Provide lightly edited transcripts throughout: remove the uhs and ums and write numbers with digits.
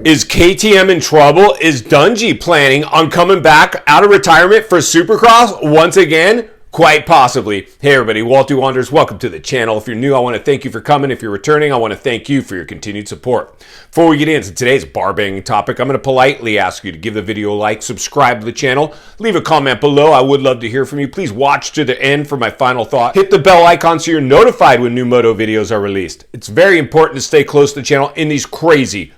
Is KTM in trouble? Is Dungey planning on coming back out of retirement for Supercross once again? Quite possibly. Hey everybody, Walter Wanders, welcome to the channel. If you're new, I want to thank you for coming. If you're returning, I want to thank you for your continued support. Before we get into today's bar-banging topic, I'm going to politely ask you to give the video a like, subscribe to the channel, leave a comment below. I would love to hear from you. Please watch to the end for my final thought. Hit the bell icon so you're notified when new Moto videos are released. It's very important to stay close to the channel in these crazy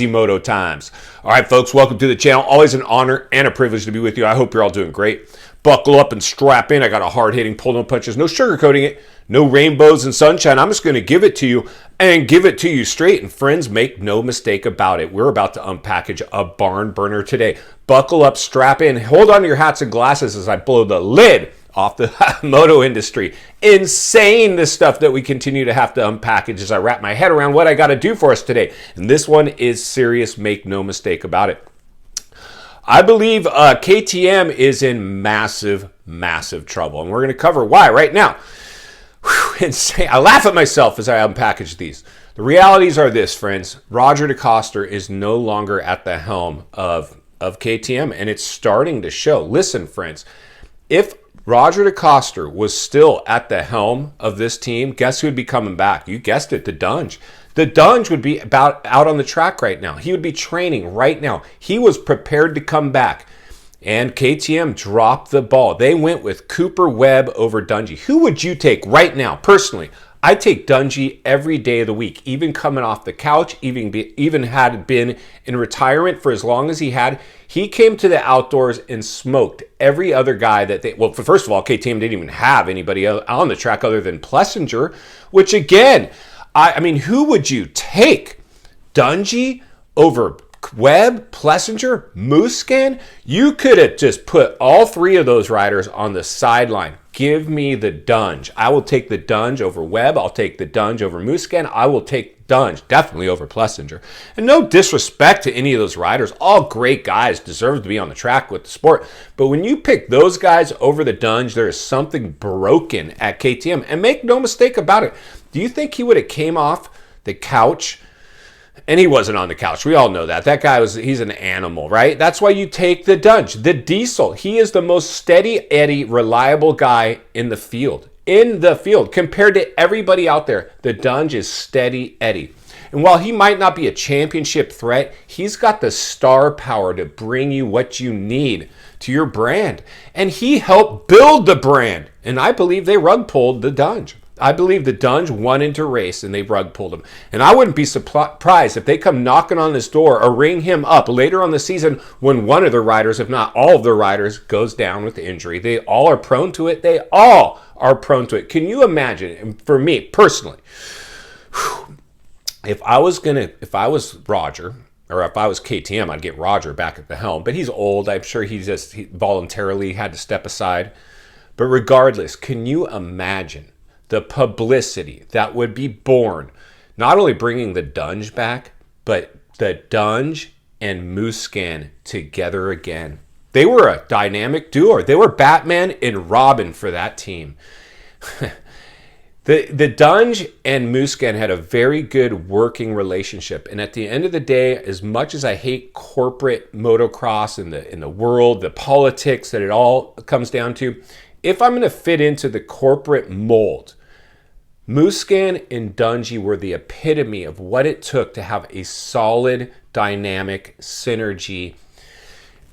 Moto times. All right, folks, welcome to the channel. Always an honor and a privilege to be with you. I hope you're all doing great. Buckle up and strap in. I got a hard-hitting pull-no punches, no sugarcoating it, no rainbows and sunshine. I'm just going to give it to you and give it to you straight. And friends, make no mistake about it. We're about to unpackage a barn burner today. Buckle up, strap in, hold on to your hats and glasses as I blow the lid off the moto industry. Insane, the stuff that we continue to have to unpackage as I wrap my head around what I got to do for us today. And this one is serious, make no mistake about it. I believe KTM is in massive trouble, and we're going to cover why right now. Insane. I laugh at myself as I unpackage these. The realities are this, friends. Roger DeCoster is no longer at the helm of KTM, and it's starting to show. Listen, friends, if Roger DeCoster was still at the helm of this team, guess who would be coming back? You guessed it, the Dunge. The Dunge would be out on the track right now. He would be training right now. He was prepared to come back. And KTM dropped the ball. They went with Cooper Webb over Dungey. Who would you take right now? Personally, I take Dungey every day of the week, even coming off the couch, even had been in retirement for as long as he had. He came to the outdoors and smoked every other guy that they... Well, first of all, KTM didn't even have anybody on the track other than Plessinger, which again... I mean, who would you take? Dungey over Webb, Plessinger, Musquin? You could have just put all three of those riders on the sideline. Give me the Dunge. I will take the Dunge over Webb. I'll take the Dunge over Musquin. I will take Dunge definitely over Plessinger. And no disrespect to any of those riders. All great guys, deserve to be on the track with the sport. But when you pick those guys over the Dunge, there is something broken at KTM. And make no mistake about it. Do you think he would have came off the couch? And he wasn't on the couch. We all know that. That guy he's an animal, right? That's why you take the Dunge, the Diesel. He is the most steady Eddie, reliable guy in the field. Compared to everybody out there, the Dunge is steady Eddie. And while he might not be a championship threat, he's got the star power to bring you what you need to your brand. And he helped build the brand. And I believe they rug pulled the Dunge. I believe the Dunge won into race and they rug pulled him. And I wouldn't be surprised if they come knocking on this door or ring him up later on the season when one of the riders, if not all of the riders, goes down with injury. They all are prone to it. They all are prone to it. Can you imagine? And for me personally, if I was Roger, or if I was KTM, I'd get Roger back at the helm. But he's old. I'm sure he voluntarily had to step aside. But regardless, can you imagine the publicity that would be born, not only bringing the Dunge back, but the Dunge and Musquin together again? They were a dynamic duo. They were Batman and Robin for that team. The Dunge and Musquin had a very good working relationship. And at the end of the day, as much as I hate corporate motocross in the world, the politics that it all comes down to, if I'm going to fit into the corporate mold, Musquin and Dungey were the epitome of what it took to have a solid, dynamic synergy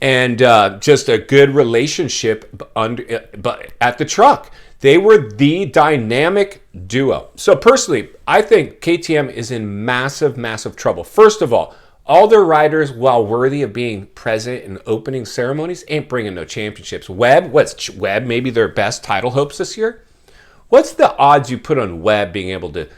and just a good relationship at the truck. They were the dynamic duo. So personally, I think KTM is in massive trouble. First of all their riders, while worthy of being present in opening ceremonies, ain't bringing no championships. Webb, Webb maybe their best title hopes this year? What's the odds you put on Webb being able to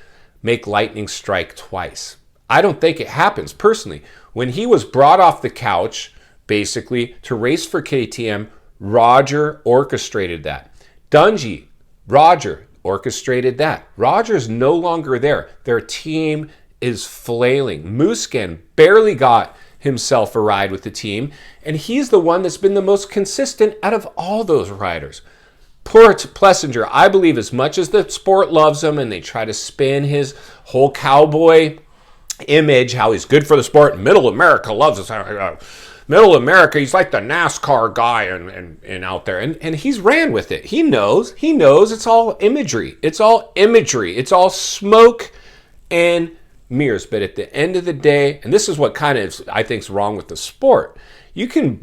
make lightning strike twice? I don't think it happens, personally. When he was brought off the couch, basically, to race for KTM, Roger orchestrated that. Dungey, Roger orchestrated that. Roger's no longer there. Their team is flailing. Musquin barely got himself a ride with the team, and he's the one that's been the most consistent out of all those riders. Poor Plessinger, I believe as much as the sport loves him and they try to spin his whole cowboy image, how he's good for the sport. Middle America loves us. Middle America, he's like the NASCAR guy and out there. And he's ran with it. He knows it's all imagery. It's all imagery. It's all smoke and mirrors. But at the end of the day, and this is what kind of I think is wrong with the sport, you can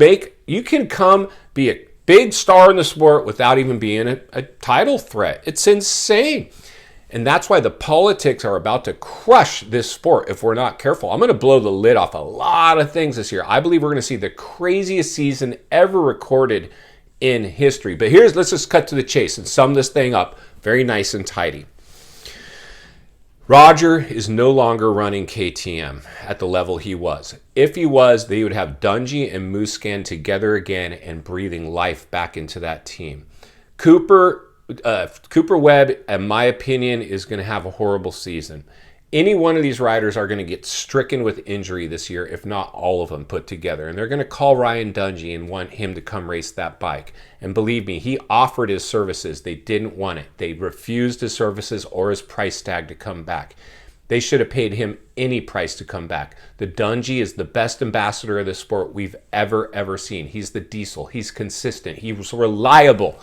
come be a big star in the sport without even being a title threat. It's insane. And that's why the politics are about to crush this sport if we're not careful. I'm going to blow the lid off a lot of things this year. I believe we're going to see the craziest season ever recorded in history. But let's just cut to the chase and sum this thing up very nice and tidy. Roger is no longer running KTM at the level he was. If he was, they would have Dungey and Musquin together again and breathing life back into that team. Cooper Webb, in my opinion, is going to have a horrible season. Any one of these riders are going to get stricken with injury this year, if not all of them put together. And they're going to call Ryan Dungey and want him to come race that bike. And believe me, he offered his services. They didn't want it. They refused his services or his price tag to come back. They should have paid him any price to come back. The Dungey is the best ambassador of the sport we've ever seen. He's the diesel. He's consistent. He was reliable.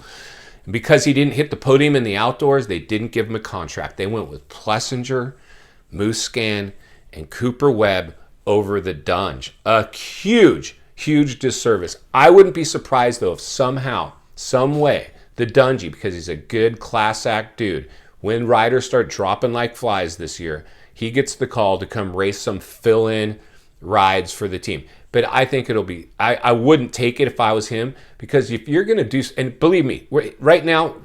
Because he didn't hit the podium in the outdoors, they didn't give him a contract. They went with Plessinger, Musquin, and Cooper Webb over the Dunge. A huge disservice. I wouldn't be surprised, though, if somehow, some way, the Dungey, because he's a good class act dude, when riders start dropping like flies this year, he gets the call to come race some fill-in rides for the team. But I think it'll be, I wouldn't take it if I was him, because if you're going to do, and believe me, right now,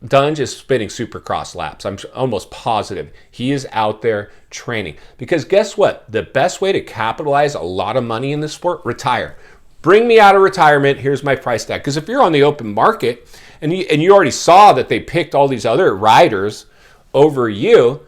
Dunge is spinning supercross laps. I'm almost positive he is out there training. Because guess what? The best way to capitalize a lot of money in this sport, retire. Bring me out of retirement, here's my price tag. Because if you're on the open market, and you already saw that they picked all these other riders over you,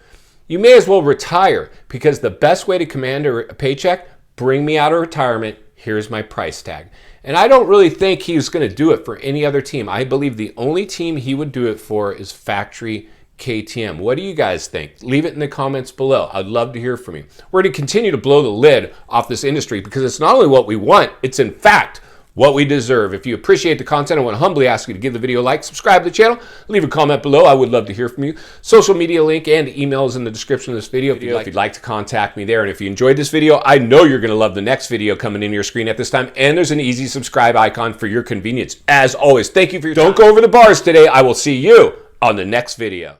you may as well retire. Because the best way to command a paycheck, bring me out of retirement, here's my price tag. And I don't really think he's going to do it for any other team. I believe the only team he would do it for is factory KTM. What do you guys think? Leave it in the comments below. I'd love to hear from you. We're going to continue to blow the lid off this industry because it's not only what we want, it's in fact what we deserve. If you appreciate the content, I want to humbly ask you to give the video a like, subscribe to the channel, leave a comment below. I would love to hear from you. Social media link and email is in the description of this video if you'd like to contact me there. And if you enjoyed this video, I know you're going to love the next video coming in your screen at this time. And there's an easy subscribe icon for your convenience. As always, thank you for your time. Don't go over the bars today. I will see you on the next video.